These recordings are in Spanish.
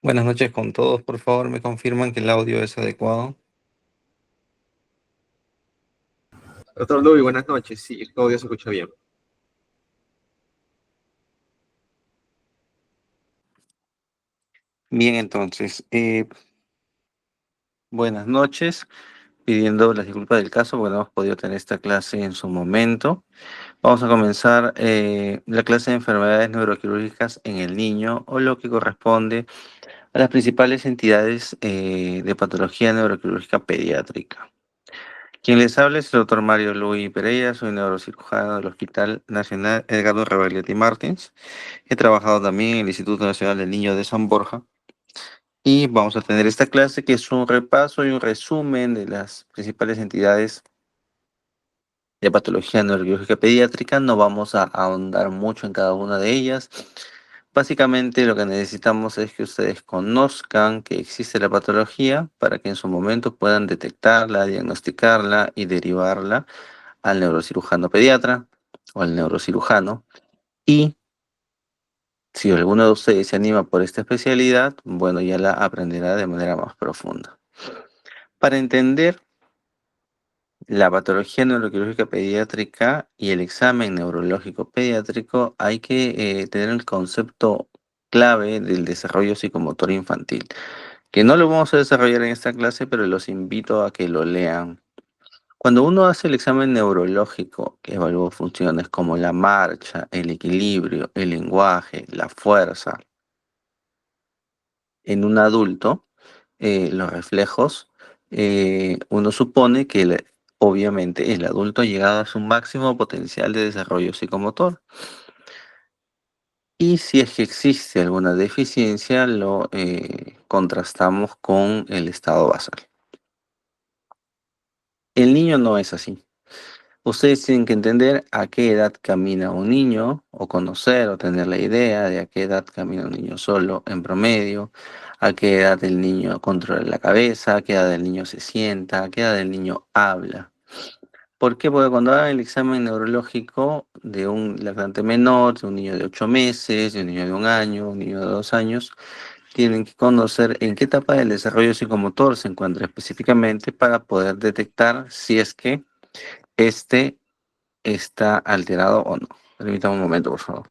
Buenas noches con todos, por favor, me confirman que el audio es adecuado. Doctor Luis, buenas noches. Sí, el audio se escucha bien. Bien, entonces, buenas noches, pidiendo las disculpas del caso porque no hemos podido tener esta clase en su momento. Vamos a comenzar la clase de enfermedades neuroquirúrgicas en el niño o lo que corresponde a las principales entidades de patología neuroquirúrgica pediátrica. Quien les habla es el doctor Mario Luis Pereira, soy neurocirujano del Hospital Nacional Edgardo Rebagliati Martins. He trabajado también en el Instituto Nacional del Niño de San Borja y vamos a tener esta clase que es un repaso y un resumen de las principales entidades de patología neurológica pediátrica. No vamos a ahondar mucho en cada una de ellas. Básicamente lo que necesitamos es que ustedes conozcan que existe la patología para que en su momento puedan detectarla, diagnosticarla y derivarla al neurocirujano pediatra o al neurocirujano. Y si alguno de ustedes se anima por esta especialidad, bueno, ya la aprenderá de manera más profunda. Para entender la patología neuroquirúrgica pediátrica y el examen neurológico pediátrico, hay que tener el concepto clave del desarrollo psicomotor infantil, que no lo vamos a desarrollar en esta clase, pero los invito a que lo lean. Cuando uno hace el examen neurológico, que evalúa funciones como la marcha, el equilibrio, el lenguaje, la fuerza, en un adulto, los reflejos, uno supone que obviamente el adulto ha llegado a su máximo potencial de desarrollo psicomotor. Y si es que existe alguna deficiencia, lo contrastamos con el estado basal. El niño no es así. Ustedes tienen que entender a qué edad camina un niño, o conocer o tener la idea de a qué edad camina un niño solo en promedio, a qué edad el niño controla la cabeza, a qué edad el niño se sienta, a qué edad el niño habla. ¿Por qué? Porque cuando hagan el examen neurológico de un lactante menor, de un niño de 8 meses, de un niño de 1 año, un niño de 2 años, tienen que conocer en qué etapa del desarrollo psicomotor se encuentra específicamente para poder detectar si es que este está alterado o no. Permítame un momento, por favor.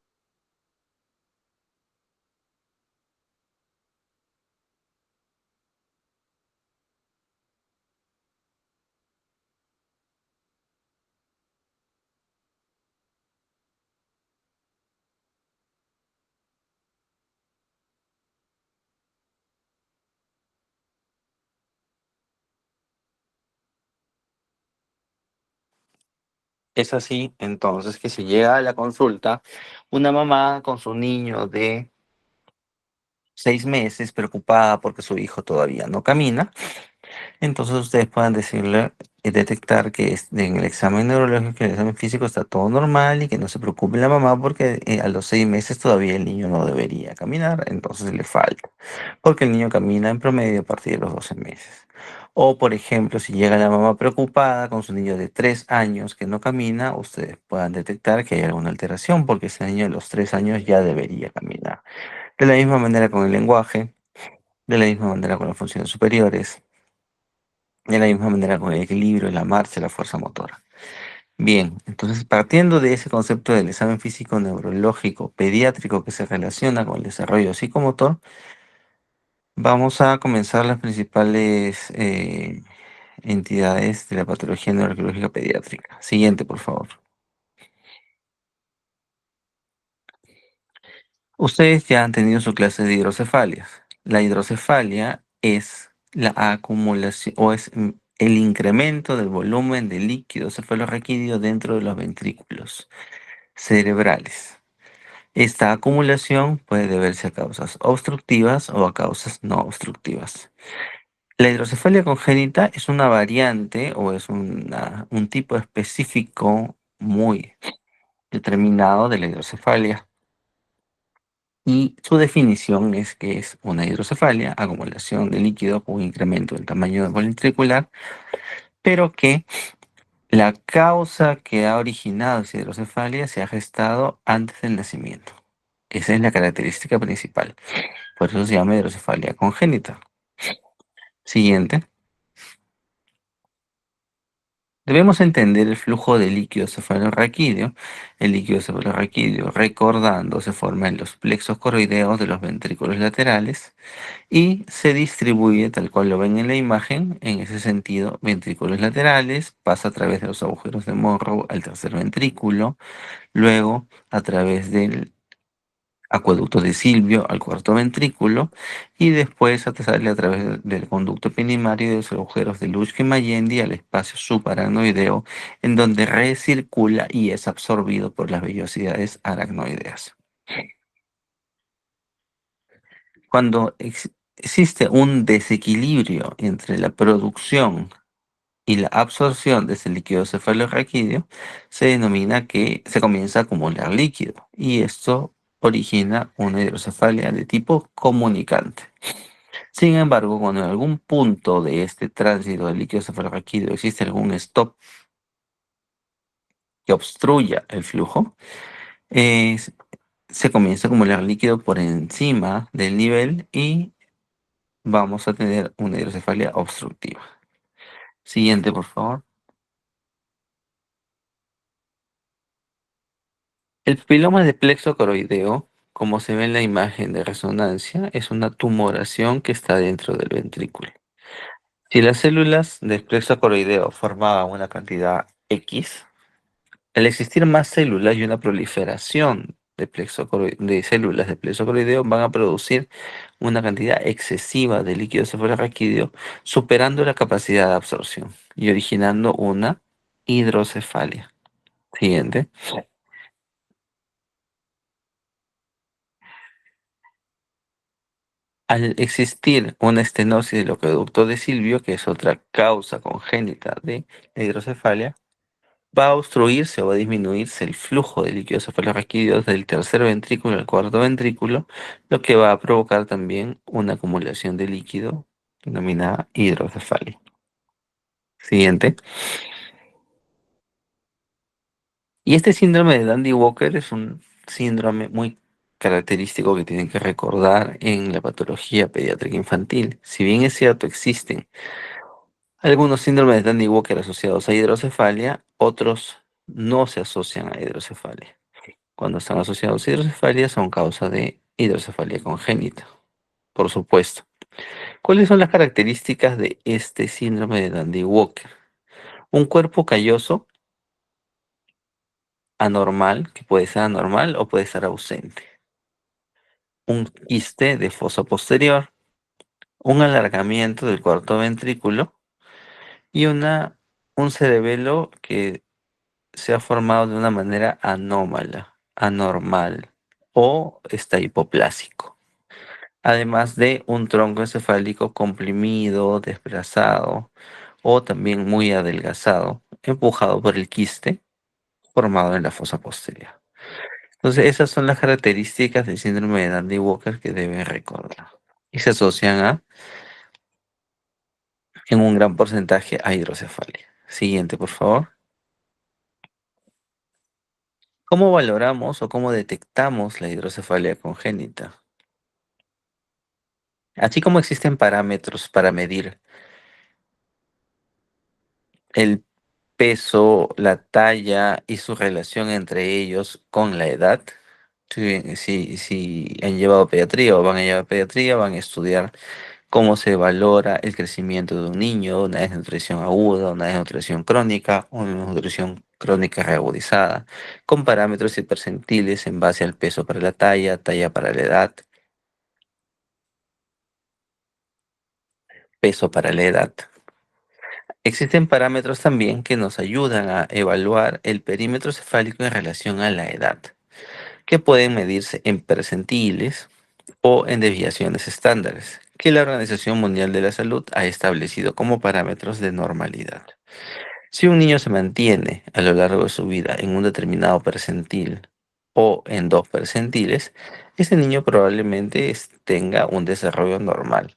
Es así, entonces, que si llega a la consulta una mamá con su niño de 6 meses preocupada porque su hijo todavía no camina, entonces ustedes puedan decirle, detectar que en el examen neurológico, en el examen físico está todo normal y que no se preocupe la mamá porque a los 6 meses todavía el niño no debería caminar, entonces le falta, porque el niño camina en promedio a partir de los 12 meses. O, por ejemplo, si llega la mamá preocupada con su niño de 3 años que no camina, ustedes puedan detectar que hay alguna alteración porque ese niño de los 3 años ya debería caminar. De la misma manera con el lenguaje, de la misma manera con las funciones superiores, de la misma manera con el equilibrio, la marcha, la fuerza motora. Bien, entonces partiendo de ese concepto del examen físico neurológico pediátrico que se relaciona con el desarrollo psicomotor, vamos a comenzar las principales entidades de la patología neurológica pediátrica. Siguiente, por favor. Ustedes ya han tenido su clase de hidrocefalias. La hidrocefalia es la acumulación o es el incremento del volumen de líquido cefalorraquídeo dentro de los ventrículos cerebrales. Esta acumulación puede deberse a causas obstructivas o a causas no obstructivas. La hidrocefalia congénita es una variante o es un tipo específico muy determinado de la hidrocefalia. Y su definición es que es una hidrocefalia, acumulación de líquido con incremento del tamaño ventricular, pero que la causa que ha originado esa hidrocefalia se ha gestado antes del nacimiento. Esa es la característica principal. Por eso se llama hidrocefalia congénita. Siguiente. Debemos entender el flujo de líquido cefalorraquídeo. El líquido cefalorraquídeo, recordando, se forma en los plexos coroideos de los ventrículos laterales y se distribuye, tal cual lo ven en la imagen, en ese sentido, ventrículos laterales, pasa a través de los agujeros de Monroe al tercer ventrículo, luego a través del acueducto de Silvio al cuarto ventrículo y después sale a través del conducto epinimario y de los agujeros de Lutschke-Mayendi al espacio subaracnoideo, en donde recircula y es absorbido por las vellosidades aracnoideas. Cuando existe un desequilibrio entre la producción y la absorción de ese líquido cefalorraquídeo, se denomina que se comienza a acumular líquido y esto origina una hidrocefalia de tipo comunicante. Sin embargo, cuando en algún punto de este tránsito del líquido cefalorraquídeo existe algún stop que obstruya el flujo, eh, se comienza a acumular líquido por encima del nivel y vamos a tener una hidrocefalia obstructiva. Siguiente, por favor. El papiloma de plexo coroideo, como se ve en la imagen de resonancia, es una tumoración que está dentro del ventrículo. Si las células del plexo coroideo formaban una cantidad X, al existir más células y una proliferación de células de plexo coroideo van a producir una cantidad excesiva de líquido cefalorraquídeo, superando la capacidad de absorción y originando una hidrocefalia. Siguiente. Al existir una estenosis del acueducto de Silvio, que es otra causa congénita de la hidrocefalia, va a obstruirse o va a disminuirse el flujo de líquido cefalorraquídeo del tercer ventrículo al cuarto ventrículo, lo que va a provocar también una acumulación de líquido denominada hidrocefalia. Siguiente. Y este síndrome de Dandy-Walker es un síndrome muy característico que tienen que recordar en la patología pediátrica infantil. Si bien es cierto, existen algunos síndromes de Dandy-Walker asociados a hidrocefalia, otros no se asocian a hidrocefalia. Cuando están asociados a hidrocefalia son causa de hidrocefalia congénita, por supuesto. ¿Cuáles son las características de este síndrome de Dandy-Walker? Un cuerpo calloso, anormal, que puede ser anormal o puede estar ausente. Un quiste de fosa posterior, un alargamiento del cuarto ventrículo y un cerebelo que se ha formado de una manera anómala, anormal o está hipoplásico. Además de un tronco encefálico comprimido, desplazado o también muy adelgazado, empujado por el quiste formado en la fosa posterior. Entonces, esas son las características del síndrome de Dandy-Walker que deben recordar. Y se asocian en un gran porcentaje a hidrocefalia. Siguiente, por favor. ¿Cómo valoramos o cómo detectamos la hidrocefalia congénita? Así como existen parámetros para medir el peso, la talla y su relación entre ellos con la edad. Si han llevado pediatría o van a llevar pediatría, van a estudiar cómo se valora el crecimiento de un niño, una desnutrición aguda, una desnutrición crónica, una desnutrición crónica reagudizada, con parámetros y percentiles en base al peso para la talla, talla para la edad, peso para la edad. Existen parámetros también que nos ayudan a evaluar el perímetro cefálico en relación a la edad, que pueden medirse en percentiles o en desviaciones estándares, que la Organización Mundial de la Salud ha establecido como parámetros de normalidad. Si un niño se mantiene a lo largo de su vida en un determinado percentil o en dos percentiles, ese niño probablemente tenga un desarrollo normal.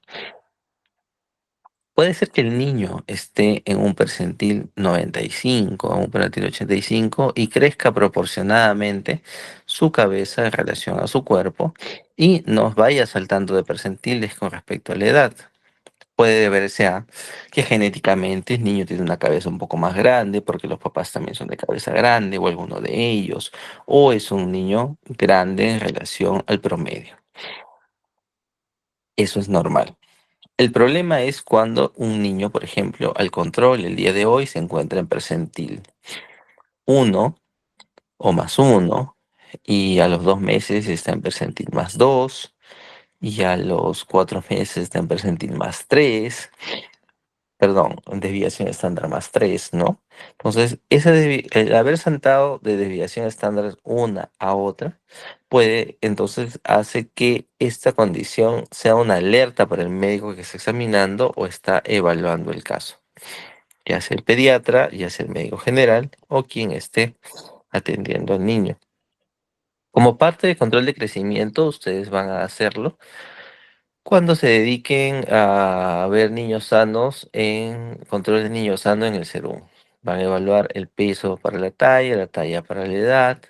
Puede ser que el niño esté en un percentil 95, en un percentil 85 y crezca proporcionadamente su cabeza en relación a su cuerpo y nos vaya saltando de percentiles con respecto a la edad. Puede deberse a que genéticamente el niño tiene una cabeza un poco más grande porque los papás también son de cabeza grande o alguno de ellos, o es un niño grande en relación al promedio. Eso es normal. El problema es cuando un niño, por ejemplo, al control el día de hoy se encuentra en percentil 1 o más 1 y a los 2 meses está en percentil más 2 y a los 4 meses está en percentil más 3, perdón, en desviación estándar más 3, ¿no? Entonces, el haber saltado de desviación estándar una a otra puede, entonces, hace que esta condición sea una alerta para el médico que está examinando o está evaluando el caso, ya sea el pediatra, ya sea el médico general o quien esté atendiendo al niño. Como parte del control de crecimiento, ustedes van a hacerlo cuando se dediquen a ver niños sanos en control de niños sano en el SERUM. Van a evaluar el peso para la talla para la edad,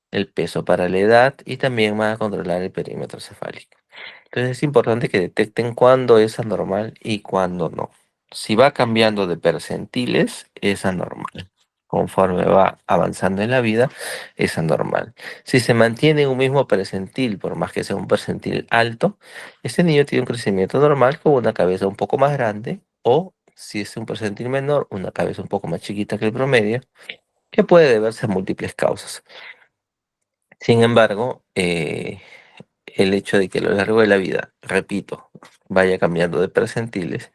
el peso para la edad y también van a controlar el perímetro cefálico. Entonces es importante que detecten cuándo es anormal y cuándo no. Si va cambiando de percentiles, es anormal. Conforme va avanzando en la vida, es anormal. Si se mantiene en un mismo percentil, por más que sea un percentil alto, este niño tiene un crecimiento normal con una cabeza un poco más grande o, si es un percentil menor, una cabeza un poco más chiquita que el promedio, que puede deberse a múltiples causas. Sin embargo, el hecho de que a lo largo de la vida, repito, vaya cambiando de percentiles,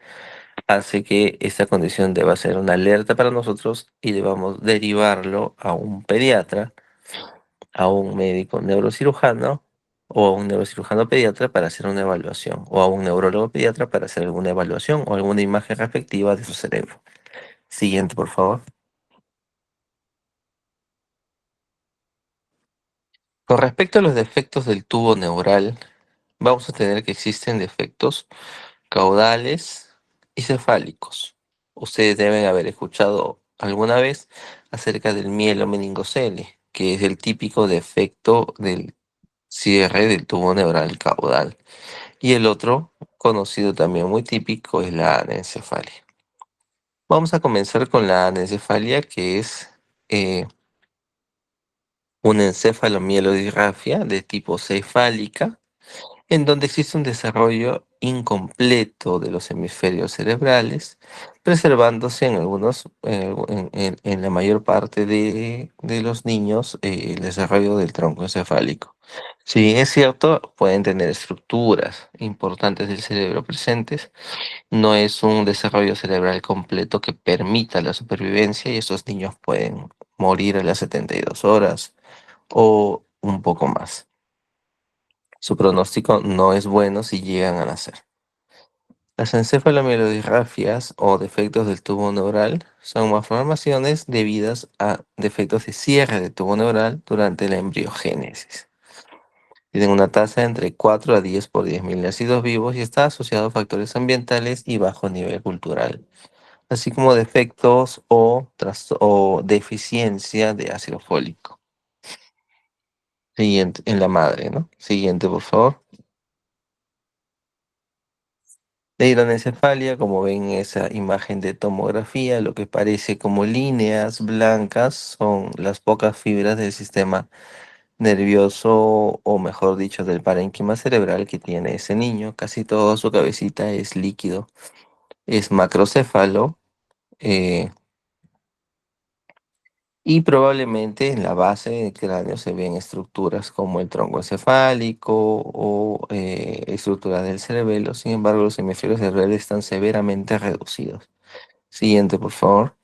hace que esta condición deba ser una alerta para nosotros y debamos derivarlo a un pediatra, a un médico neurocirujano o a un neurocirujano pediatra para hacer una evaluación, o a un neurólogo pediatra para hacer alguna evaluación o alguna imagen respectiva de su cerebro. Siguiente, por favor. Con respecto a los defectos del tubo neural, vamos a tener que existen defectos caudales y cefálicos. Ustedes deben haber escuchado alguna vez acerca del mielomeningocele, que es el típico defecto del cierre del tubo neural caudal. Y el otro, conocido también muy típico, es la anencefalia. Vamos a comenzar con la anencefalia, que es una encefalomielodisrafia de tipo cefálica en donde existe un desarrollo incompleto de los hemisferios cerebrales, preservándose en algunos, en la mayor parte de los niños, el desarrollo del tronco encefálico. Si bien es cierto, pueden tener estructuras importantes del cerebro presentes, no es un desarrollo cerebral completo que permita la supervivencia y estos niños pueden morir a las 72 horas o un poco más. Su pronóstico no es bueno si llegan a nacer. Las encefalomielodisrafias o defectos del tubo neural son malformaciones debidas a defectos de cierre del tubo neural durante la embriogénesis. Tienen una tasa entre 4 a 10 por 10.000 nacidos vivos y está asociado a factores ambientales y bajo nivel cultural, así como defectos o deficiencia de ácido fólico. Siguiente, en la madre, ¿no? Siguiente, por favor. La hidronecefalia, como ven en esa imagen de tomografía, lo que parece como líneas blancas son las pocas fibras del sistema nervioso, o mejor dicho, del parénquima cerebral que tiene ese niño. Casi toda su cabecita es líquido, es macrocéfalo, eh, y probablemente en la base del cráneo se ven estructuras como el tronco encefálico o estructuras del cerebelo. Sin embargo, los hemisferios cerebrales están severamente reducidos. Siguiente, por favor.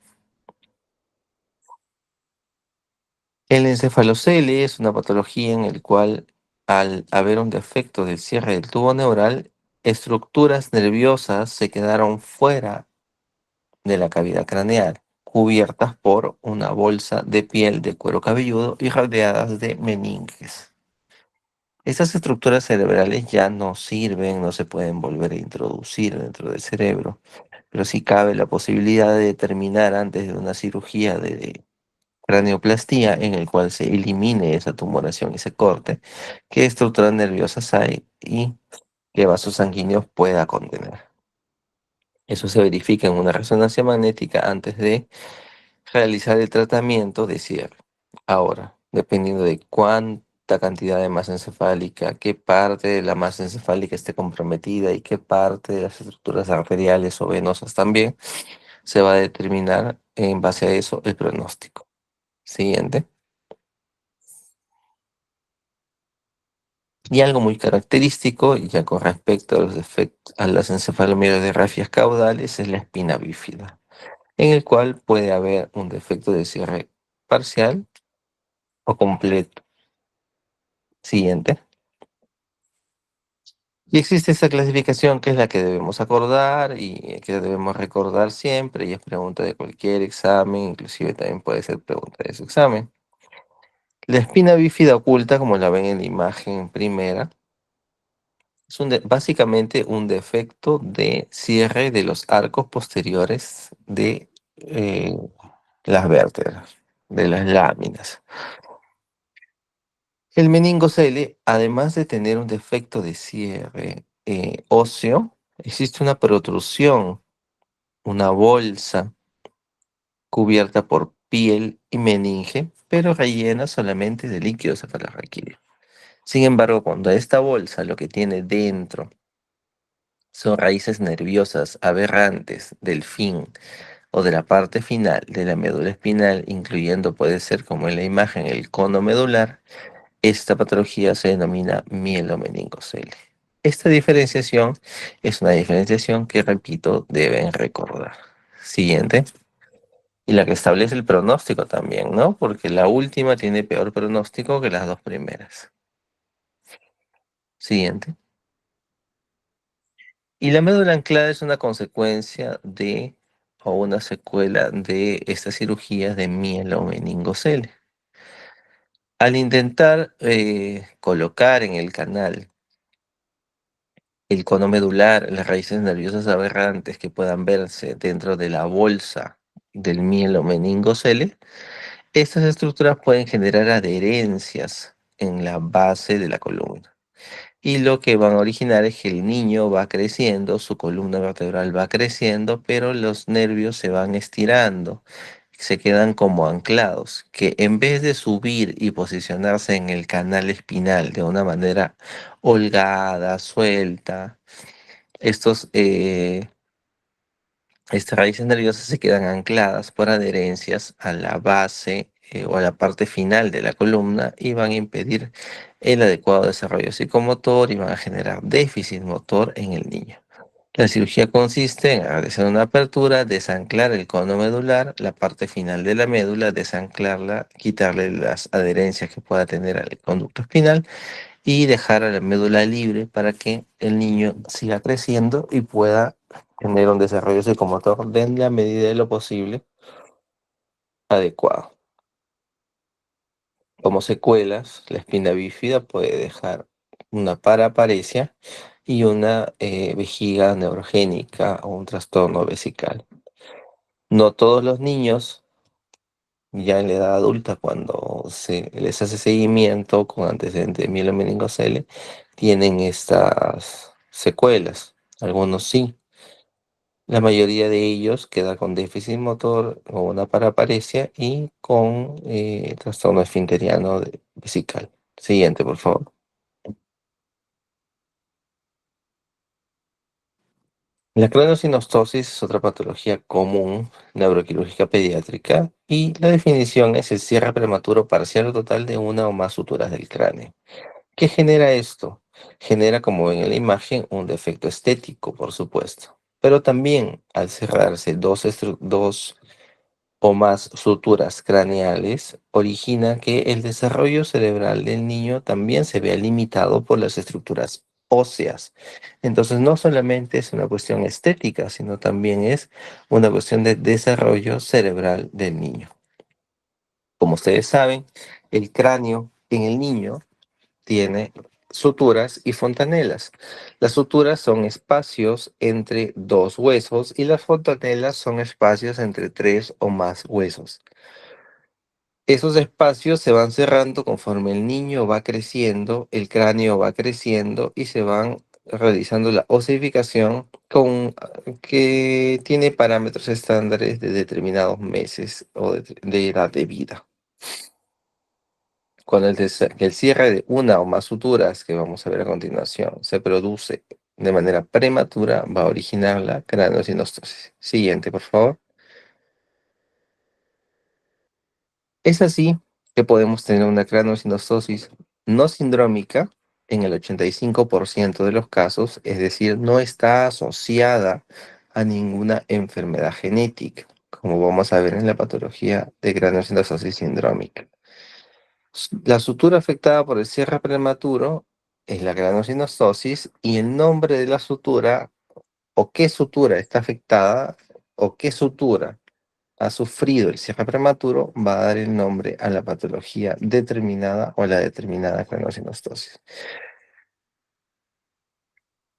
El encefalocele es una patología en el cual, al haber un defecto del cierre del tubo neural, estructuras nerviosas se quedaron fuera de la cavidad craneal, cubiertas por una bolsa de piel de cuero cabelludo y rodeadas de meninges. Estas estructuras cerebrales ya no sirven, no se pueden volver a introducir dentro del cerebro. pero sí cabe la posibilidad de determinar antes de una cirugía de cranioplastía en el cual se elimine esa tumoración y se corte, qué estructuras nerviosas hay y qué vasos sanguíneos pueda contener. Eso se verifica en una resonancia magnética antes de realizar el tratamiento de cierre. Ahora, dependiendo de cuánta cantidad de masa encefálica, qué parte de la masa encefálica esté comprometida y qué parte de las estructuras arteriales o venosas también, se va a determinar en base a eso el pronóstico. Siguiente. Y algo muy característico, ya con respecto a los defectos, a las encefalomiografías caudales, es la espina bífida, en el cual puede haber un defecto de cierre parcial o completo. Siguiente. Y existe esta clasificación que es la que debemos acordar y que debemos recordar siempre, y es pregunta de cualquier examen, inclusive también puede ser pregunta de su examen. La espina bífida oculta, como la ven en la imagen primera, es básicamente un defecto de cierre de los arcos posteriores de eh, las vértebras, de las láminas. El meningocele, además de tener un defecto de cierre óseo, existe una protrusión, una bolsa cubierta por piel y meninge, pero rellena solamente de líquido cefalorraquídeo. Sin embargo, cuando esta bolsa lo que tiene dentro son raíces nerviosas aberrantes del fin o de la parte final de la médula espinal, incluyendo, puede ser como en la imagen, el cono medular, esta patología se denomina mielomeningocele. Esta diferenciación es una diferenciación que, repito, deben recordar. Siguiente. Y la que establece el pronóstico también, ¿no? Porque la última tiene peor pronóstico que las dos primeras. Siguiente. Y la médula anclada es una consecuencia de o una secuela de estas cirugías de mielomeningocele. Al intentar colocar en el canal el cono medular, las raíces nerviosas aberrantes que puedan verse dentro de la bolsa del mielomeningocele, estas estructuras pueden generar adherencias en la base de la columna. Y lo que van a originar es que el niño va creciendo, su columna vertebral va creciendo, pero los nervios se van estirando, se quedan como anclados, que en vez de subir y posicionarse en el canal espinal de una manera holgada, suelta, estos, estas raíces nerviosas se quedan ancladas por adherencias a la base o a la parte final de la columna y van a impedir el adecuado desarrollo psicomotor y van a generar déficit motor en el niño. La cirugía consiste en realizar una apertura, desanclar el cono medular, la parte final de la médula, desanclarla, quitarle las adherencias que pueda tener al conducto espinal y dejar a la médula libre para que el niño siga creciendo y pueda tener un desarrollo psicomotor en la medida de lo posible adecuado. Como secuelas, la espina bífida puede dejar una paraparesia y una vejiga neurogénica o un trastorno vesical. No todos los niños, ya en la edad adulta, cuando se les hace seguimiento con antecedentes de mielomeningocele, tienen estas secuelas. Algunos sí. La mayoría de ellos queda con déficit motor o una paraparesia y con trastorno esfinteriano vesical. Siguiente, por favor. La craniosynostosis es otra patología común neuroquirúrgica pediátrica y la definición es el cierre prematuro parcial o total de una o más suturas del cráneo. ¿Qué genera esto? Genera, como ven en la imagen, un defecto estético, por supuesto, pero también al cerrarse dos o más suturas craneales, origina que el desarrollo cerebral del niño también se vea limitado por las estructuras óseas. Entonces, no solamente es una cuestión estética, sino también es una cuestión de desarrollo cerebral del niño. Como ustedes saben, el cráneo en el niño tiene suturas y fontanelas. Las suturas son espacios entre dos huesos y las fontanelas son espacios entre tres o más huesos. Esos espacios se van cerrando conforme el niño va creciendo, el cráneo va creciendo y se van realizando la osificación que tiene parámetros estándares de determinados meses o de edad de vida. Cuando el cierre de una o más suturas, que vamos a ver a continuación, se produce de manera prematura, va a originar la craneosinostosis. Siguiente, por favor. Es así que podemos tener una craneosinostosis no sindrómica en el 85% de los casos, es decir, no está asociada a ninguna enfermedad genética, como vamos a ver en la patología de craneosinostosis sindrómica. La sutura afectada por el cierre prematuro es la craneosinostosis y el nombre de la sutura o qué sutura está afectada o qué sutura ha sufrido el cierre prematuro va a dar el nombre a la patología determinada o a la determinada craneosinostosis.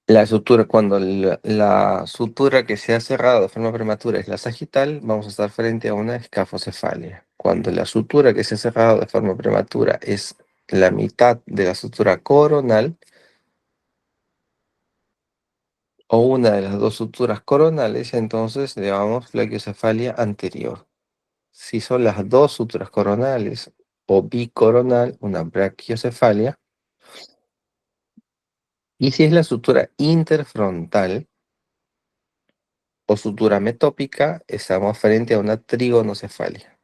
La sutura, cuando la sutura que se ha cerrado de forma prematura es la sagital, vamos a estar frente a una escafocefalia. Cuando la sutura que se ha cerrado de forma prematura es la mitad de la sutura coronal o una de las dos suturas coronales, entonces le llamamos plagiocefalia anterior. Si son las dos suturas coronales o bicoronal, una brachiocefalia. Y si es la sutura interfrontal o sutura metópica, estamos frente a una trigonocefalia.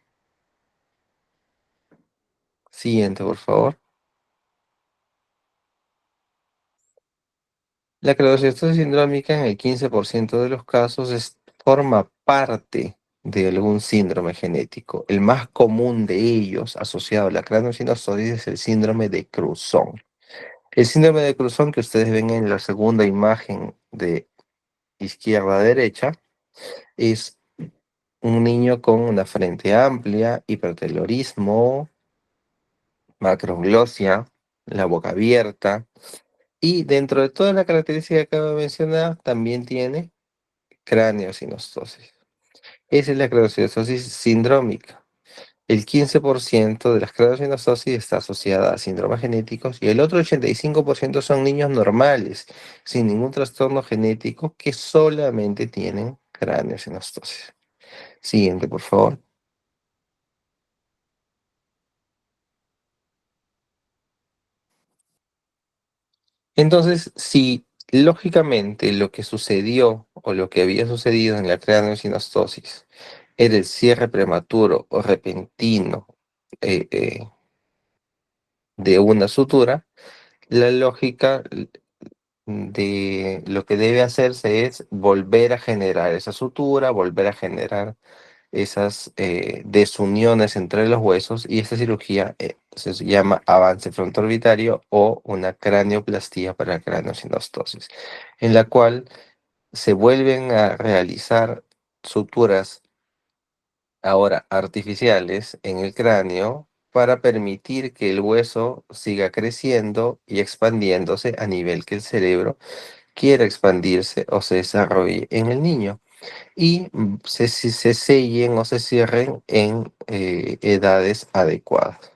Siguiente, por favor. La craneosinostosis sindrómica en el 15% de los casos forma parte de algún síndrome genético. El más común de ellos asociado a la craneosinostosis es el síndrome de Cruzón. El síndrome de Cruzón que ustedes ven en la segunda imagen de izquierda a derecha es un niño con una frente amplia, hipertelorismo, macroglosia, la boca abierta y dentro de toda la característica que acabo de mencionar también tiene craneosinostosis. Esa es la craneosinostosis sindrómica. El 15% de las craneosinostosis está asociada a síndromes genéticos y el otro 85% son niños normales, sin ningún trastorno genético, que solamente tienen craneosinostosis. Siguiente, por favor. Entonces, si lógicamente lo que sucedió o lo que había sucedido en la craneosinostosis era el cierre prematuro o repentino eh, eh, de una sutura, la lógica de lo que debe hacerse es volver a generar esa sutura, volver a generar esas desuniones entre los huesos y esta cirugía se llama avance frontoorbitario o una cranioplastía para craneosinostosis, en la cual se vuelven a realizar suturas ahora artificiales en el cráneo para permitir que el hueso siga creciendo y expandiéndose a nivel que el cerebro quiera expandirse o se desarrolle en el niño y se sellen o se cierren en edades adecuadas.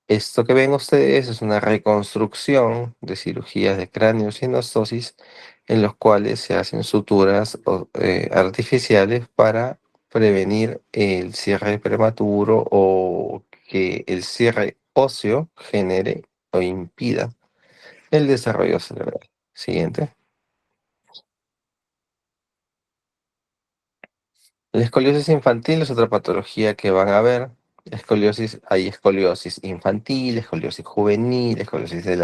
Esto que ven ustedes es una reconstrucción de cirugías de craneosinostosis en los cuales se hacen suturas artificiales para prevenir el cierre prematuro o que el cierre óseo genere o impida el desarrollo cerebral. Siguiente. La escoliosis infantil es otra patología que van a ver. Hay escoliosis infantil, escoliosis juvenil, escoliosis del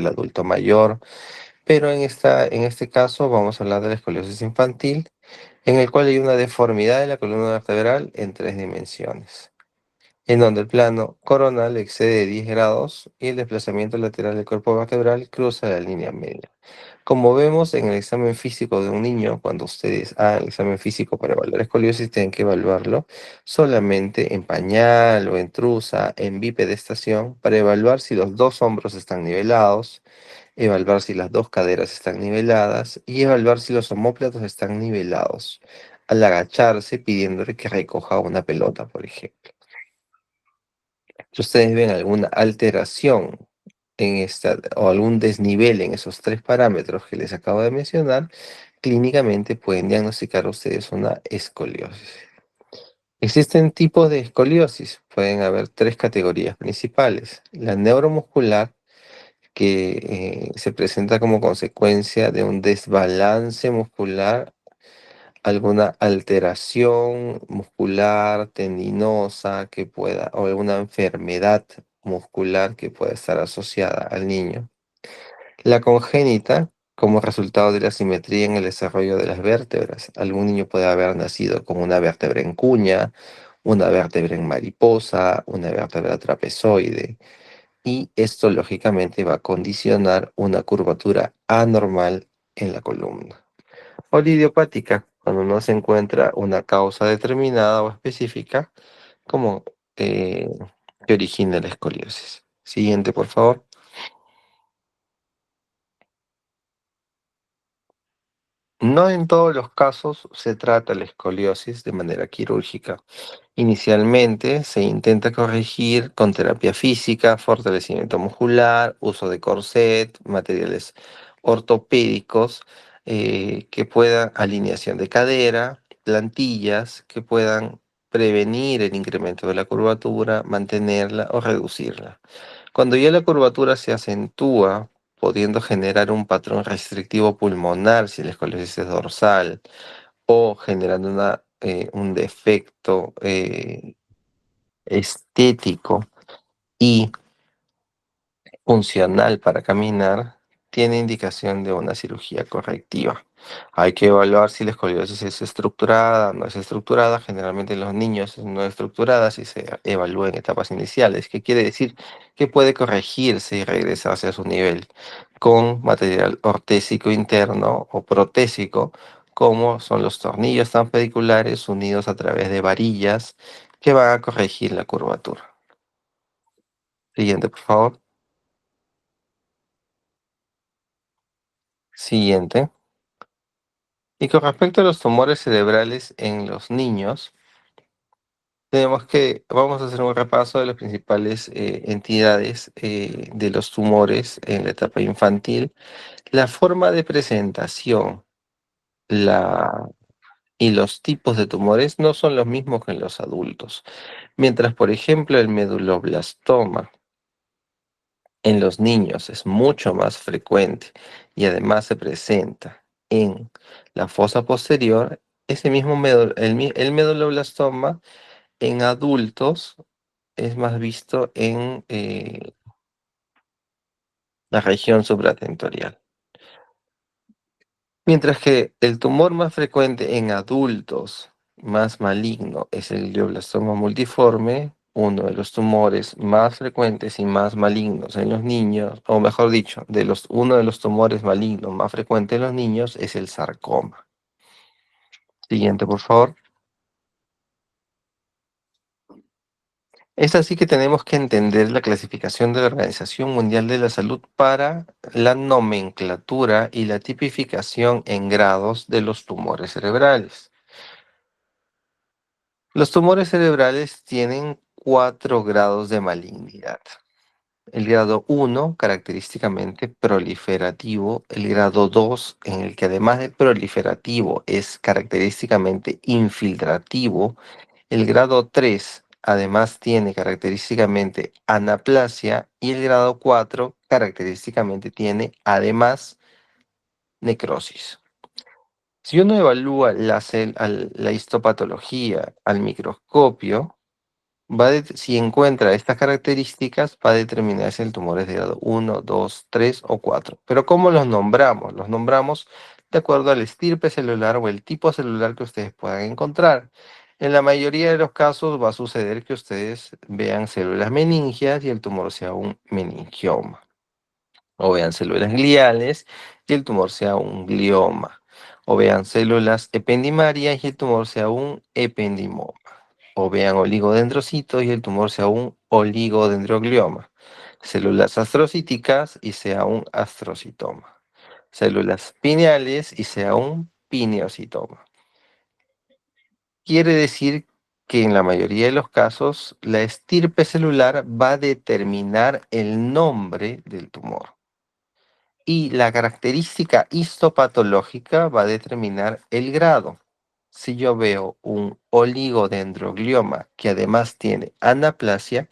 adulto mayor, pero en este caso vamos a hablar de la escoliosis infantil, en el cual hay una deformidad de la columna vertebral en 3 dimensiones, en donde el plano coronal excede 10 grados y el desplazamiento lateral del cuerpo vertebral cruza la línea media. Como vemos en el examen físico de un niño, cuando ustedes hagan el examen físico para evaluar escoliosis, tienen que evaluarlo solamente en pañal o en truza, en bipedestación, para evaluar si los dos hombros están nivelados, evaluar si las dos caderas están niveladas y evaluar si los omóplatos están nivelados, al agacharse pidiéndole que recoja una pelota, por ejemplo. Si ustedes ven alguna alteración en esta o algún desnivel en esos tres parámetros que les acabo de mencionar, clínicamente pueden diagnosticar ustedes una escoliosis. Existen tipos de escoliosis, pueden haber tres categorías principales. La neuromuscular, que se presenta como consecuencia de un desbalance muscular, alguna alteración muscular, tendinosa que pueda, o alguna enfermedad muscular que pueda estar asociada al niño. La congénita, como resultado de la simetría en el desarrollo de las vértebras. Algún niño puede haber nacido con una vértebra en cuña, una vértebra en mariposa, una vértebra trapezoide. Y esto lógicamente va a condicionar una curvatura anormal en la columna. O la idiopática, cuando no se encuentra una causa determinada o específica como eh, que origina la escoliosis. Siguiente, por favor. No en todos los casos se trata la escoliosis de manera quirúrgica. Inicialmente se intenta corregir con terapia física, fortalecimiento muscular, uso de corset, materiales ortopédicos que puedan, alineación de cadera, plantillas que puedan prevenir el incremento de la curvatura, mantenerla o reducirla. Cuando ya la curvatura se acentúa, pudiendo generar un patrón restrictivo pulmonar si la escoliosis es dorsal, o generando un defecto estético y funcional para caminar, tiene indicación de una cirugía correctiva. Hay que evaluar si la escoliosis es estructurada, no es estructurada. Generalmente en los niños no es estructurada si se evalúa en etapas iniciales, que quiere decir que puede corregirse y regresarse a su nivel con material ortésico interno o protésico, como son los tornillos tampediculares unidos a través de varillas que van a corregir la curvatura. Siguiente, por favor. Siguiente. Y con respecto a los tumores cerebrales en los niños, vamos a hacer un repaso de las principales entidades de los tumores en la etapa infantil. La forma de presentación la, y los tipos de tumores no son los mismos que en los adultos. Mientras, por ejemplo, el meduloblastoma en los niños es mucho más frecuente y además se presenta en la fosa posterior, ese mismo el meduloblastoma en adultos es más visto en la región supratentorial. Mientras que el tumor más frecuente en adultos, más maligno, es el glioblastoma multiforme, uno de los tumores más frecuentes y más malignos en los niños, o mejor dicho, uno de los tumores malignos más frecuentes en los niños es el sarcoma. Siguiente, por favor. Es así que tenemos que entender la clasificación de la Organización Mundial de la Salud para la nomenclatura y la tipificación en grados de los tumores cerebrales. Los tumores cerebrales tienen 4 grados de malignidad. El grado 1, característicamente proliferativo. El grado 2, en el que además de proliferativo es característicamente infiltrativo. El grado 3, además, tiene característicamente anaplasia. Y el grado 4, característicamente tiene además necrosis. Si uno evalúa la histopatología al microscopio, si encuentra estas características, va a determinar si el tumor es de grado 1, 2, 3 o 4. Pero ¿cómo los nombramos? Los nombramos de acuerdo al estirpe celular o el tipo celular que ustedes puedan encontrar. En la mayoría de los casos va a suceder que ustedes vean células meningias y el tumor sea un meningioma. O vean células gliales y el tumor sea un glioma. O vean células ependimarias y el tumor sea un ependimoma. O vean oligodendrocitos y el tumor sea un oligodendroglioma. Células astrocíticas y sea un astrocitoma. Células pineales y sea un pineocitoma. Quiere decir que en la mayoría de los casos la estirpe celular va a determinar el nombre del tumor y la característica histopatológica va a determinar el grado. Si yo veo un oligodendroglioma que además tiene anaplasia,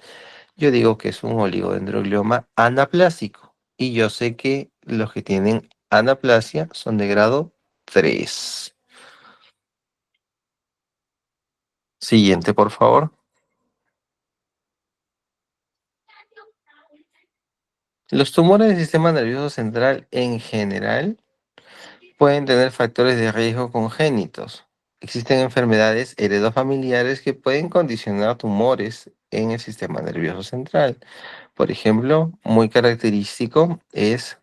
yo digo que es un oligodendroglioma anaplásico. Y yo sé que los que tienen anaplasia son de grado 3. Siguiente, por favor. Los tumores del sistema nervioso central en general pueden tener factores de riesgo congénitos. Existen enfermedades heredofamiliares que pueden condicionar tumores en el sistema nervioso central. Por ejemplo, muy característico es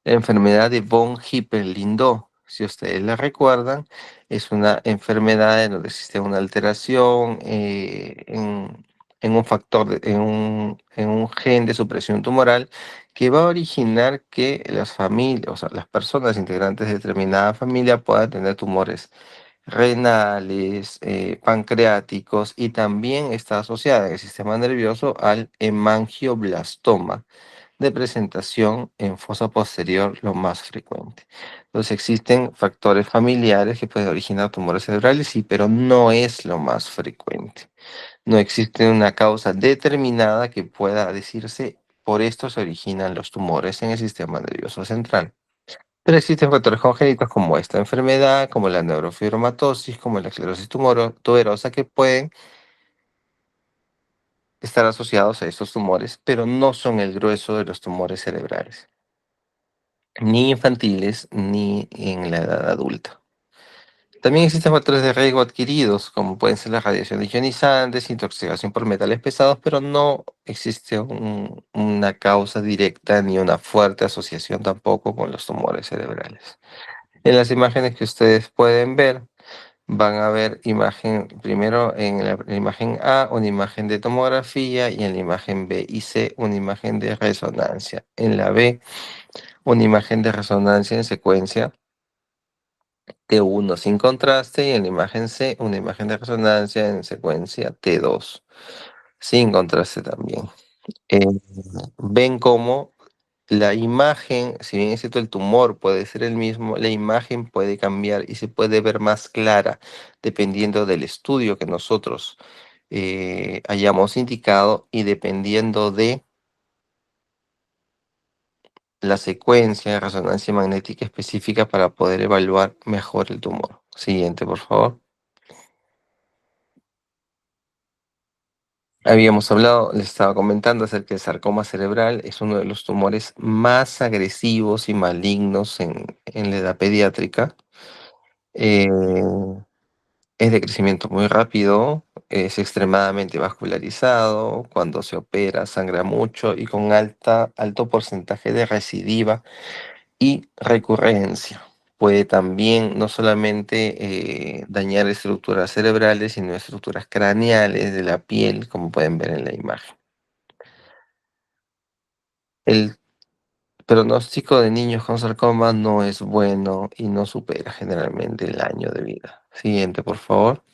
la enfermedad de von Hippel-Lindau. Si ustedes la recuerdan, es una enfermedad en donde existe una alteración en un factor, en un gen de supresión tumoral que va a originar que las familias, o sea, las personas integrantes de determinada familia puedan tener tumores renales, pancreáticos, y también está asociada en el sistema nervioso al hemangioblastoma de presentación en fosa posterior lo más frecuente. Entonces existen factores familiares que pueden originar tumores cerebrales, sí, pero no es lo más frecuente. No existe una causa determinada que pueda decirse por esto se originan los tumores en el sistema nervioso central. Pero existen factores congénitos como esta enfermedad, como la neurofibromatosis, como la esclerosis tuberosa, que pueden estar asociados a estos tumores, pero no son el grueso de los tumores cerebrales, ni infantiles ni en la edad adulta. También existen factores de riesgo adquiridos, como pueden ser las radiaciones ionizantes, intoxicación por metales pesados, pero no existe una causa directa ni una fuerte asociación tampoco con los tumores cerebrales. En las imágenes que ustedes pueden ver, van a ver imagen, primero en la imagen A, una imagen de tomografía, y en la imagen B y C, una imagen de resonancia. En la B, una imagen de resonancia en secuencia T1 sin contraste, y en la imagen C, una imagen de resonancia en secuencia T2 sin contraste también. Eh, Ven cómo la imagen, si bien es cierto el tumor puede ser el mismo, la imagen puede cambiar y se puede ver más clara dependiendo del estudio que nosotros hayamos indicado y dependiendo de la secuencia de resonancia magnética específica para poder evaluar mejor el tumor. Siguiente, por favor. Habíamos hablado, les estaba comentando acerca del sarcoma cerebral. Es uno de los tumores más agresivos y malignos en la edad pediátrica. Eh, es de crecimiento muy rápido, es extremadamente vascularizado. Cuando se opera sangra mucho y con alto porcentaje de recidiva y recurrencia. Puede también no solamente dañar estructuras cerebrales, sino estructuras craneales de la piel, como pueden ver en la imagen. El pronóstico de niños con sarcoma no es bueno y no supera generalmente el año de vida. Siguiente, por favor.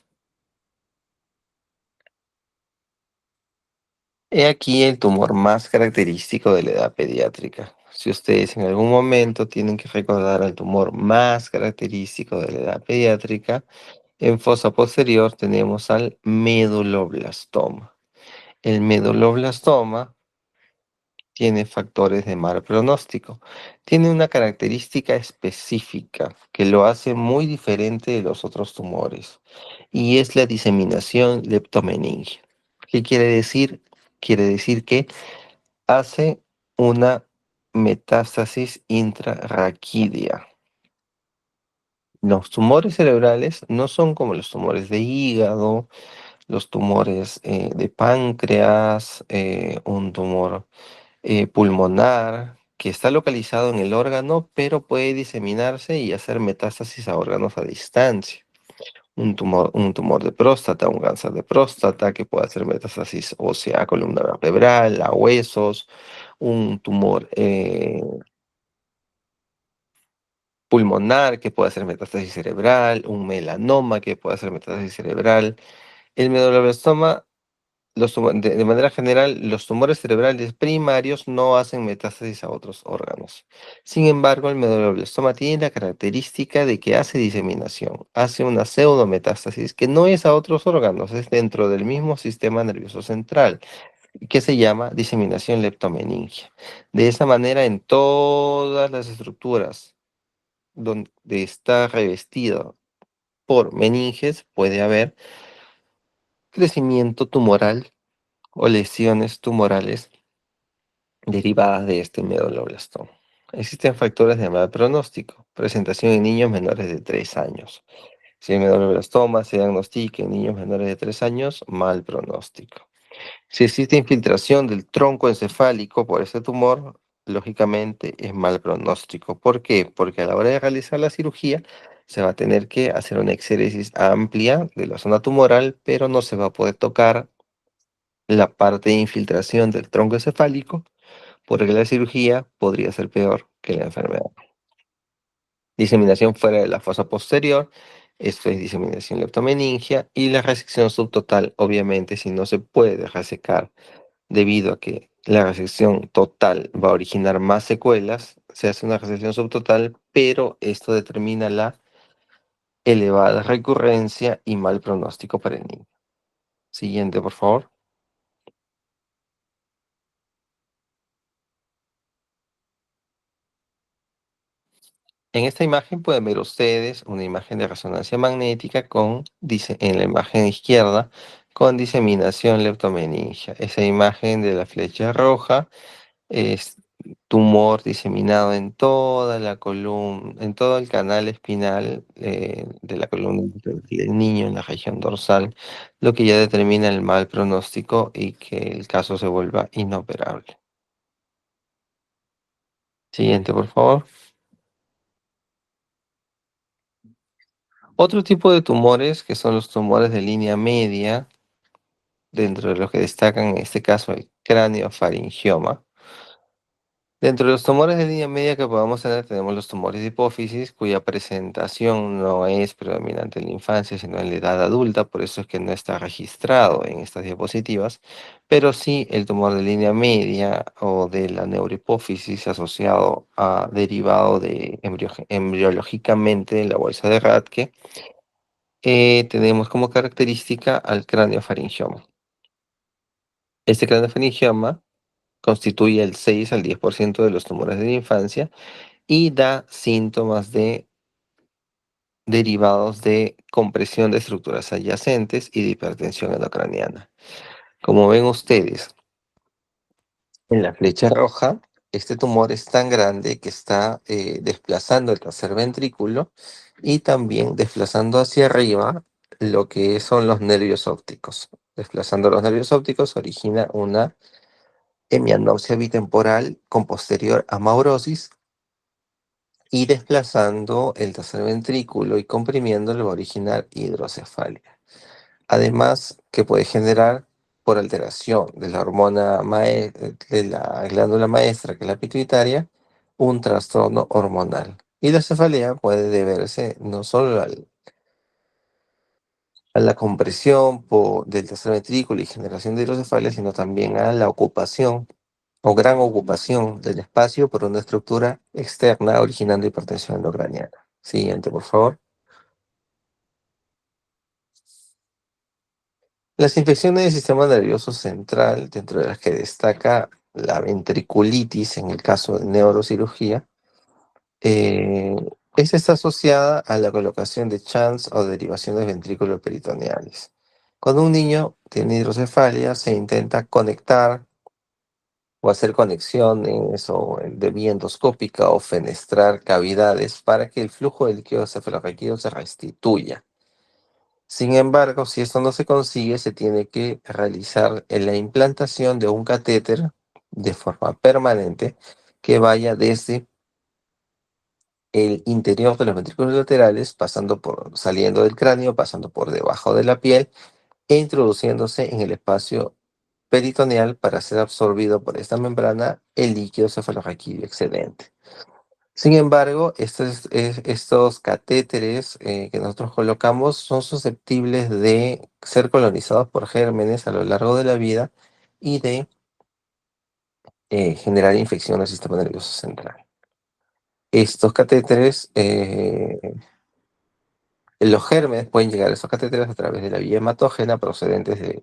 He aquí el tumor más característico de la edad pediátrica. Si ustedes en algún momento tienen que recordar al tumor más característico de la edad pediátrica, en fosa posterior tenemos al meduloblastoma. El meduloblastoma tiene factores de mal pronóstico. Tiene una característica específica que lo hace muy diferente de los otros tumores, y es la diseminación leptomeningia. ¿Qué quiere decir? Quiere decir que hace una metástasis intrarraquídea. Los tumores cerebrales no son como los tumores de hígado, los tumores de páncreas, un tumor pulmonar, que está localizado en el órgano, pero puede diseminarse y hacer metástasis a órganos a distancia. Un tumor de próstata, un cáncer de próstata que puede hacer metástasis ósea a columna vertebral, a huesos, un tumor pulmonar que puede hacer metástasis cerebral, un melanoma que puede hacer metástasis cerebral. El medulloblastoma, de manera general, los tumores cerebrales primarios no hacen metástasis a otros órganos. Sin embargo, el medulloblastoma tiene la característica de que hace diseminación, hace una pseudometástasis que no es a otros órganos, es dentro del mismo sistema nervioso central, que se llama diseminación leptomeningia. De esa manera, en todas las estructuras donde está revestido por meninges, puede haber crecimiento tumoral o lesiones tumorales derivadas de este medulloblastoma. Existen factores de mal pronóstico. Presentación en niños menores de 3 años. Si el medulloblastoma se diagnostica en niños menores de 3 años, mal pronóstico. Si existe infiltración del tronco encefálico por este tumor, lógicamente es mal pronóstico. ¿Por qué? Porque a la hora de realizar la cirugía se va a tener que hacer una exéresis amplia de la zona tumoral, pero no se va a poder tocar la parte de infiltración del tronco encefálico, porque la cirugía podría ser peor que la enfermedad. Diseminación fuera de la fosa posterior, esto es diseminación leptomeningia, y la resección subtotal, obviamente, si no se puede resecar debido a que la resección total va a originar más secuelas, se hace una resección subtotal, pero esto determina la elevada recurrencia y mal pronóstico para el niño. Siguiente, por favor. En esta imagen pueden ver ustedes una imagen de resonancia magnética en la imagen izquierda con diseminación leptomeningia. Esa imagen de la flecha roja es tumor diseminado en toda la columna, en todo el canal espinal de la columna del niño en la región dorsal, lo que ya determina el mal pronóstico y que el caso se vuelva inoperable. Siguiente, por favor. Otro tipo de tumores que son los tumores de línea media, dentro de los que destacan en este caso el cráneofaringioma. Dentro de los tumores de línea media que podamos tener, tenemos los tumores de hipófisis, cuya presentación no es predominante en la infancia, sino en la edad adulta, por eso es que no está registrado en estas diapositivas, pero sí el tumor de línea media o de la neurohipófisis asociado a derivado de embriológicamente de la bolsa de Rathke, tenemos como característica al cráneofaringioma. Este craniofaringioma constituye el 6 al 10% de los tumores de la infancia y da síntomas derivados de compresión de estructuras adyacentes y de hipertensión endocraniana. Como ven ustedes en la flecha roja, este tumor es tan grande que está desplazando el tercer ventrículo y también desplazando hacia arriba lo que son los nervios ópticos. Desplazando los nervios ópticos origina una hemianopsia bitemporal con posterior amaurosis, y desplazando el tercer ventrículo y comprimiéndolo va a originar hidrocefalia. Además, que puede generar por alteración de la hormona de la glándula maestra, que es la pituitaria, un trastorno hormonal. Y la cefalea puede deberse no solo a la compresión del tercer ventrículo y generación de hidrocefalia, sino también a la ocupación o gran ocupación del espacio por una estructura externa originando hipertensión endocraniana. Siguiente, por favor. Las infecciones del sistema nervioso central, dentro de las que destaca la ventriculitis en el caso de neurocirugía, eh, esta está asociada a la colocación de shunts o derivaciones ventrículo-peritoneales. Cuando un niño tiene hidrocefalia, se intenta conectar o hacer conexiones o de vía endoscópica o fenestrar cavidades para que el flujo del líquido cefalorraquídeo se restituya. Sin embargo, si esto no se consigue, se tiene que realizar la implantación de un catéter de forma permanente que vaya desde el interior de los ventrículos laterales, saliendo del cráneo, pasando por debajo de la piel e introduciéndose en el espacio peritoneal para ser absorbido por esta membrana el líquido cefalorraquídeo excedente. Sin embargo, estos catéteres que nosotros colocamos son susceptibles de ser colonizados por gérmenes a lo largo de la vida y de generar infección del sistema nervioso central. Estos catéteres, los gérmenes pueden llegar a esos catéteres a través de la vía hematógena procedentes de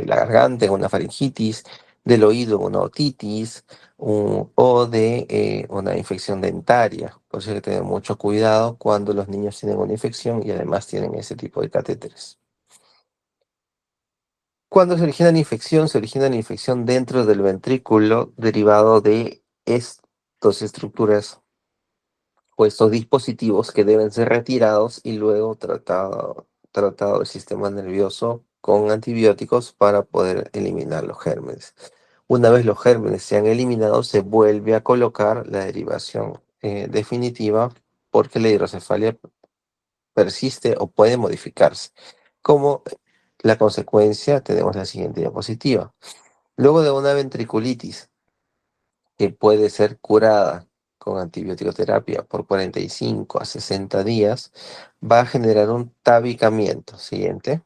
la garganta, una faringitis, del oído, una otitis, o de una infección dentaria. Por eso hay que tener mucho cuidado cuando los niños tienen una infección y además tienen ese tipo de catéteres. Cuando se origina la infección dentro del ventrículo derivado de estas estructuras o estos dispositivos que deben ser retirados y luego tratado el sistema nervioso con antibióticos para poder eliminar los gérmenes. Una vez los gérmenes se han eliminado, se vuelve a colocar la derivación definitiva porque la hidrocefalia persiste o puede modificarse. Como la consecuencia, tenemos la siguiente diapositiva. Luego de una ventriculitis que puede ser curada con antibiótico-terapia por 45 a 60 días, va a generar un tabicamiento. Siguiente.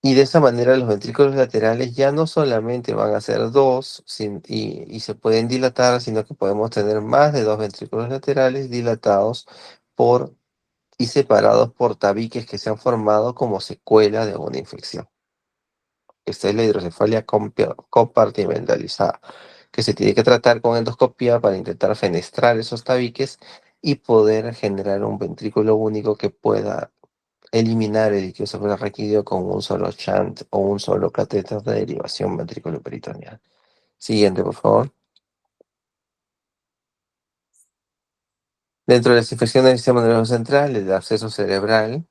Y de esa manera los ventrículos laterales ya no solamente van a ser dos y se pueden dilatar, sino que podemos tener más de dos ventrículos laterales dilatados y separados por tabiques que se han formado como secuela de una infección. Esta es la hidrocefalia compartimentalizada, que se tiene que tratar con endoscopía para intentar fenestrar esos tabiques y poder generar un ventrículo único que pueda eliminar el líquido cefalorraquídeo con un solo shunt o un solo catéter de derivación ventrículo-peritoneal. Siguiente, por favor. Dentro de las infecciones del sistema nervioso central, el absceso cerebral,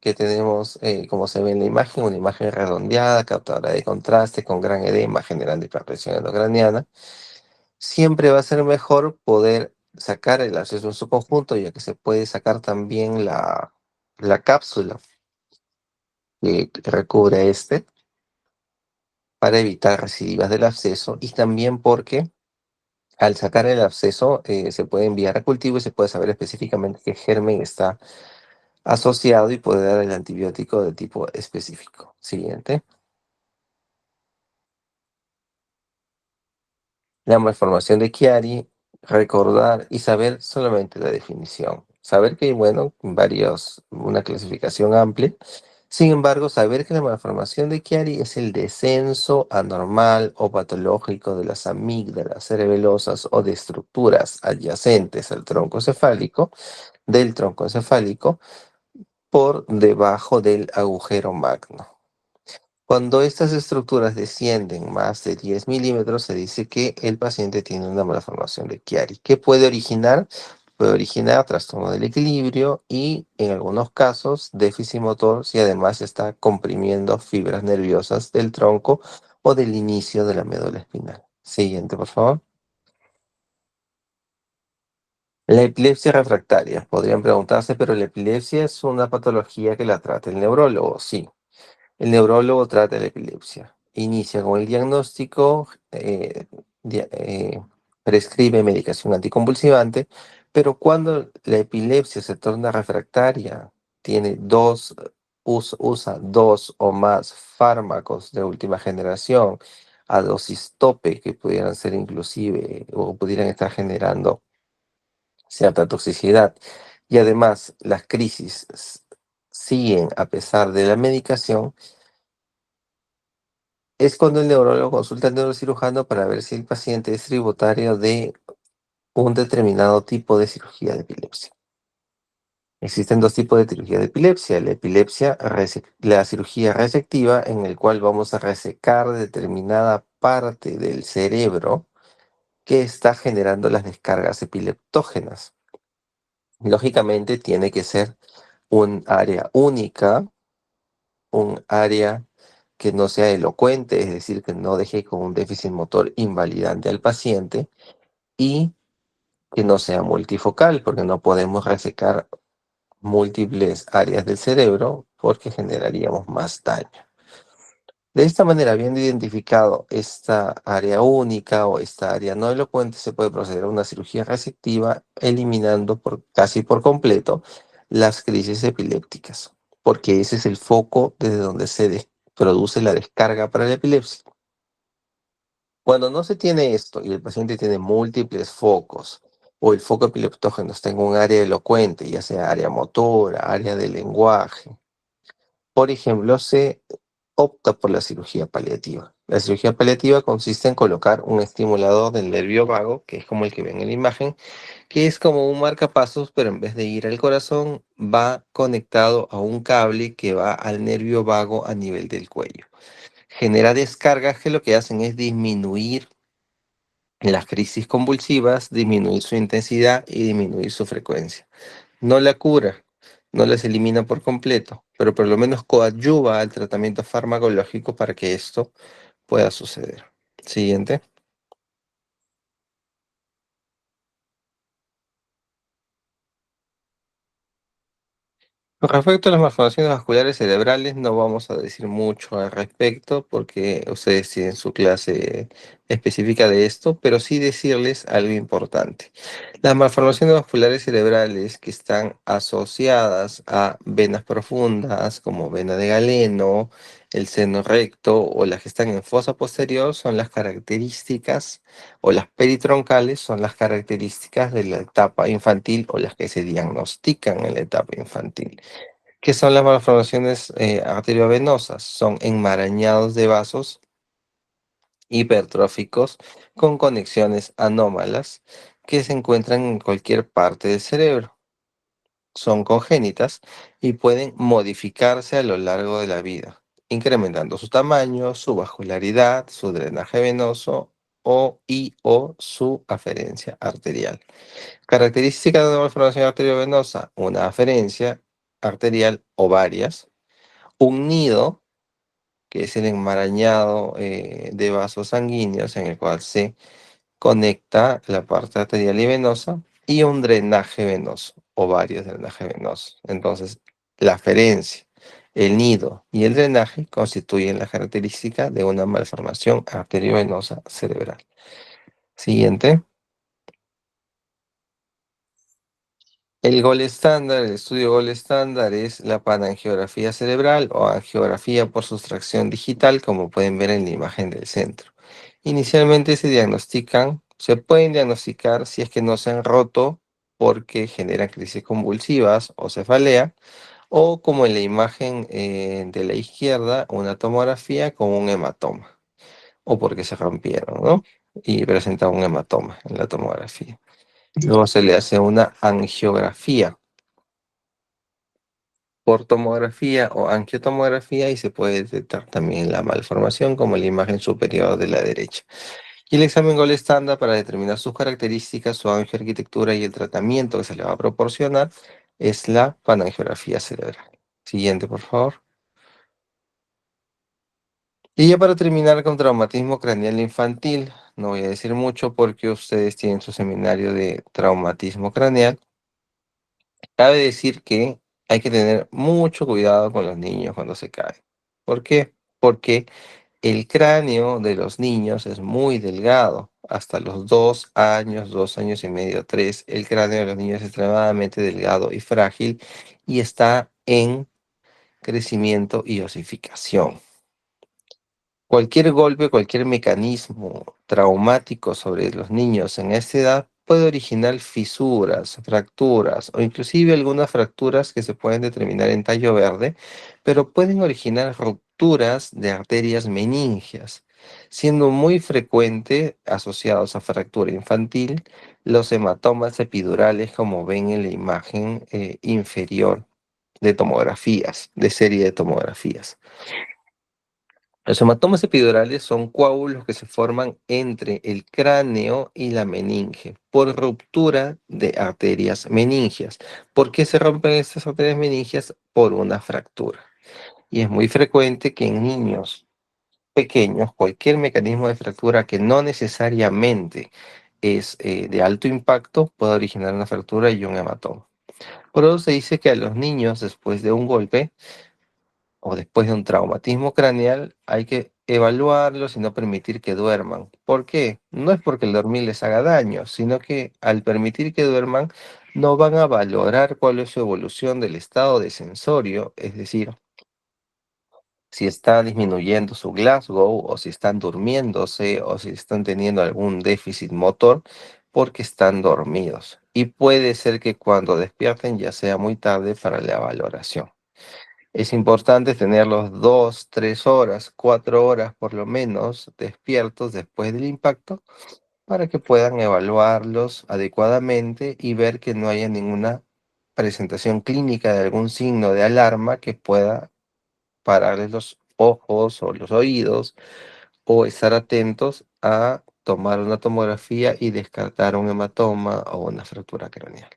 que tenemos, como se ve en la imagen, una imagen redondeada, captadora de contraste, con gran edema, generando hiperpresión endocraniana. Siempre va a ser mejor poder sacar el absceso en su conjunto, ya que se puede sacar también la cápsula que recubre para evitar recidivas del absceso y también porque al sacar el absceso se puede enviar a cultivo y se puede saber específicamente qué germen está asociado y poder dar el antibiótico de tipo específico. Siguiente. La malformación de Chiari, recordar y saber solamente la definición. Saber que hay, bueno, una clasificación amplia. Sin embargo, saber que la malformación de Chiari es el descenso anormal o patológico de las amígdalas cerebelosas o de estructuras adyacentes al tronco cefálico, del tronco encefálico, por debajo del agujero magno. Cuando estas estructuras descienden más de 10 milímetros, se dice que el paciente tiene una malformación de Chiari. ¿Qué puede originar? Puede originar trastorno del equilibrio y, en algunos casos, déficit motor si además está comprimiendo fibras nerviosas del tronco o del inicio de la médula espinal. Siguiente, por favor. La epilepsia refractaria. Podrían preguntarse, ¿pero la epilepsia es una patología que la trata el neurólogo? Sí. El neurólogo trata la epilepsia. Inicia con el diagnóstico, prescribe medicación anticonvulsivante, pero cuando la epilepsia se torna refractaria, usa dos o más fármacos de última generación a dosis tope que pudieran ser inclusive o pudieran estar generando cierta toxicidad. Y además las crisis siguen a pesar de la medicación, es cuando el neurólogo consulta al neurocirujano para ver si el paciente es tributario de un determinado tipo de cirugía de epilepsia. Existen dos tipos de cirugía de epilepsia. La cirugía resectiva, en el cual vamos a resecar determinada parte del cerebro que está generando las descargas epileptógenas. Lógicamente tiene que ser un área única, un área que no sea elocuente, es decir, que no deje con un déficit motor invalidante al paciente, y que no sea multifocal, porque no podemos resecar múltiples áreas del cerebro porque generaríamos más daño. De esta manera, habiendo identificado esta área única o esta área no elocuente, se puede proceder a una cirugía resectiva eliminando casi por completo las crisis epilépticas, porque ese es el foco desde donde se produce la descarga para la epilepsia. Cuando no se tiene esto y el paciente tiene múltiples focos, o el foco epileptógeno está en un área elocuente, ya sea área motora, área de lenguaje, por ejemplo, se opta por la cirugía paliativa. La cirugía paliativa consiste en colocar un estimulador del nervio vago, que es como el que ven en la imagen, que es como un marcapasos, pero en vez de ir al corazón, va conectado a un cable que va al nervio vago a nivel del cuello. Genera descargas que lo que hacen es disminuir las crisis convulsivas, disminuir su intensidad y disminuir su frecuencia. No la cura, no las elimina por completo, pero por lo menos coadyuva al tratamiento farmacológico para que esto pueda suceder. Siguiente. Con respecto a las malformaciones vasculares cerebrales, no vamos a decir mucho al respecto porque ustedes tienen su clase específica de esto, pero sí decirles algo importante. Las malformaciones vasculares cerebrales que están asociadas a venas profundas, como vena de Galeno, el seno recto o las que están en fosa posterior, son las características, o las peritroncales son las características de la etapa infantil o las que se diagnostican en la etapa infantil. ¿Qué son las malformaciones arteriovenosas? Son enmarañados de vasos hipertróficos con conexiones anómalas que se encuentran en cualquier parte del cerebro. Son congénitas y pueden modificarse a lo largo de la vida, incrementando su tamaño, su vascularidad, su drenaje venoso o su aferencia arterial. Característica de una malformación arteriovenosa: una aferencia arterial o varias, un nido, que es el enmarañado de vasos sanguíneos en el cual se conecta la parte arterial y venosa, y un drenaje venoso o varios drenajes venosos. Entonces, la aferencia, el nido y el drenaje constituyen la característica de una malformación arteriovenosa cerebral. Siguiente. El gol estándar, el estudio gol estándar es la panangiografía cerebral o angiografía por sustracción digital, como pueden ver en la imagen del centro. Inicialmente se pueden diagnosticar si es que no se han roto porque generan crisis convulsivas o cefalea, o como en la imagen de la izquierda, una tomografía con un hematoma, o porque se rompieron, ¿no? Y presenta un hematoma en la tomografía. Luego se le hace una angiografía por tomografía o angiotomografía y se puede detectar también la malformación, como en la imagen superior de la derecha. Y el examen gol estándar para determinar sus características, su angioarquitectura y el tratamiento que se le va a proporcionar es la panangiografía cerebral. Siguiente, por favor. Y ya para terminar con traumatismo craneal infantil, no voy a decir mucho porque ustedes tienen su seminario de traumatismo craneal. Cabe decir que hay que tener mucho cuidado con los niños cuando se caen. ¿Por qué? Porque el cráneo de los niños es muy delgado. Hasta los 2 años, 2 años y medio, 3, el cráneo de los niños es extremadamente delgado y frágil y está en crecimiento y osificación. Cualquier golpe, cualquier mecanismo traumático sobre los niños en esta edad puede originar fisuras, fracturas o inclusive algunas fracturas que se pueden determinar en tallo verde, pero pueden originar rupturas de arterias meningias, siendo muy frecuente asociados a fractura infantil los hematomas epidurales, como ven en la imagen inferior de tomografías, de serie de tomografías. Los hematomas epidurales son coágulos que se forman entre el cráneo y la meninge por ruptura de arterias meningias. ¿Por qué se rompen estas arterias meningias? Por una fractura. Y es muy frecuente que en niños pequeños, cualquier mecanismo de fractura que no necesariamente es de alto impacto puede originar una fractura y un hematoma. Por eso se dice que a los niños después de un golpe o después de un traumatismo craneal hay que evaluarlos y no permitir que duerman. ¿Por qué? No es porque el dormir les haga daño, sino que al permitir que duerman no van a valorar cuál es su evolución del estado de sensorio, es decir, si está disminuyendo su Glasgow o si están durmiéndose o si están teniendo algún déficit motor porque están dormidos. Y puede ser que cuando despierten ya sea muy tarde para la valoración. Es importante tenerlos 2, 3 horas, 4 horas por lo menos despiertos después del impacto para que puedan evaluarlos adecuadamente y ver que no haya ninguna presentación clínica de algún signo de alarma que pueda pararles los ojos o los oídos o estar atentos a tomar una tomografía y descartar un hematoma o una fractura craneal.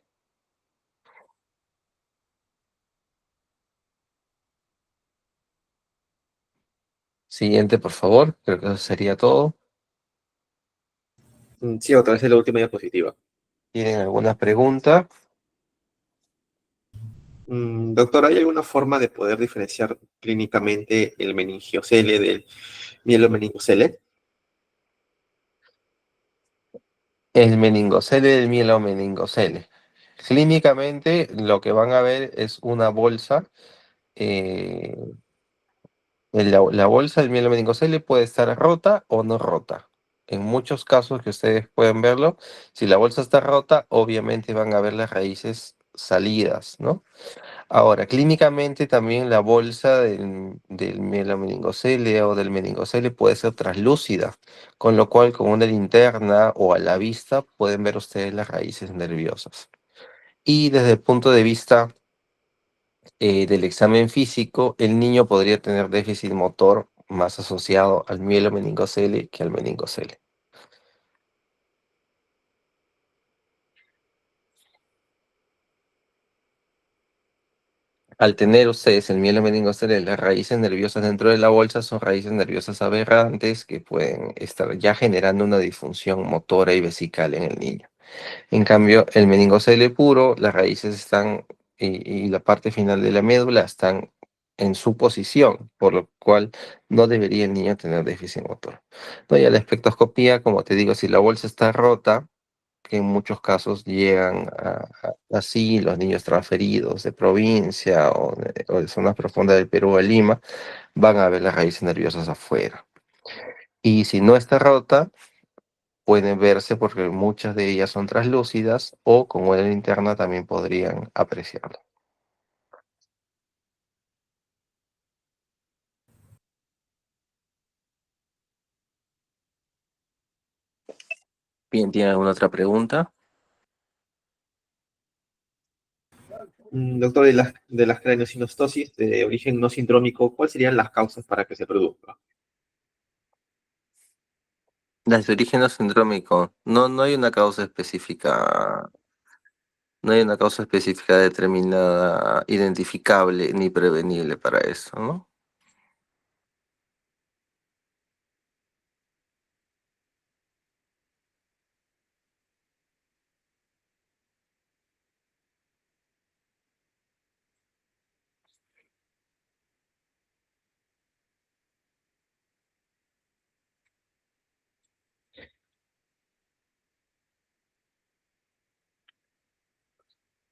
Siguiente, por favor. Creo que eso sería todo. Sí, otra vez es la última diapositiva. ¿Tienen alguna pregunta? Doctor, ¿hay alguna forma de poder diferenciar clínicamente el meningiocele del mielomeningocele? El meningocele del mielomeningocele. Clínicamente, lo que van a ver es una bolsa. eh, la bolsa del mielomeningocele puede estar rota o no rota. En muchos casos que ustedes pueden verlo, si la bolsa está rota, obviamente van a ver las raíces salidas, ¿no? Ahora, clínicamente también la bolsa del mielomeningocele o del meningocele puede ser translúcida, con lo cual con una linterna o a la vista pueden ver ustedes las raíces nerviosas. Y desde el punto de vista del examen físico, el niño podría tener déficit motor más asociado al mielomeningocele que al meningocele. Al tener ustedes el mielomeningocele, las raíces nerviosas dentro de la bolsa son raíces nerviosas aberrantes que pueden estar ya generando una disfunción motora y vesical en el niño. En cambio, el meningocele puro, las raíces están y la parte final de la médula están en su posición, por lo cual no debería el niño tener déficit motor. No, y a la espectroscopía, como te digo, si la bolsa está rota, que en muchos casos llegan así los niños transferidos de provincia o de zonas profundas del Perú a Lima, van a ver las raíces nerviosas afuera. Y si no está rota, pueden verse porque muchas de ellas son translúcidas o con una linterna también podrían apreciarlo. Bien, ¿tiene alguna otra pregunta? Doctor, de las craneosinostosis de origen no sindrómico, ¿cuáles serían las causas para que se produzca? Las de origen no sindrómico, no hay una causa específica, no hay una causa específica determinada, identificable ni prevenible para eso, ¿no?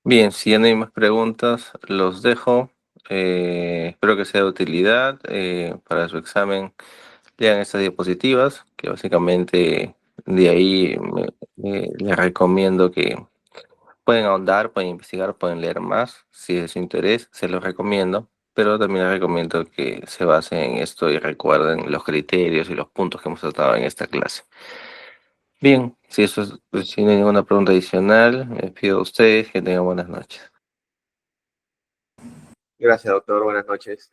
Bien, si ya no hay más preguntas, los dejo. Espero que sea de utilidad para su examen. Lean estas diapositivas, que básicamente de ahí les recomiendo que pueden ahondar, pueden investigar, pueden leer más. Si es de su interés, se los recomiendo. Pero también les recomiendo que se basen en esto y recuerden los criterios y los puntos que hemos tratado en esta clase. Bien, si eso pues, si no hay ninguna pregunta adicional, me pido a ustedes que tengan buenas noches. Gracias, doctor. Buenas noches.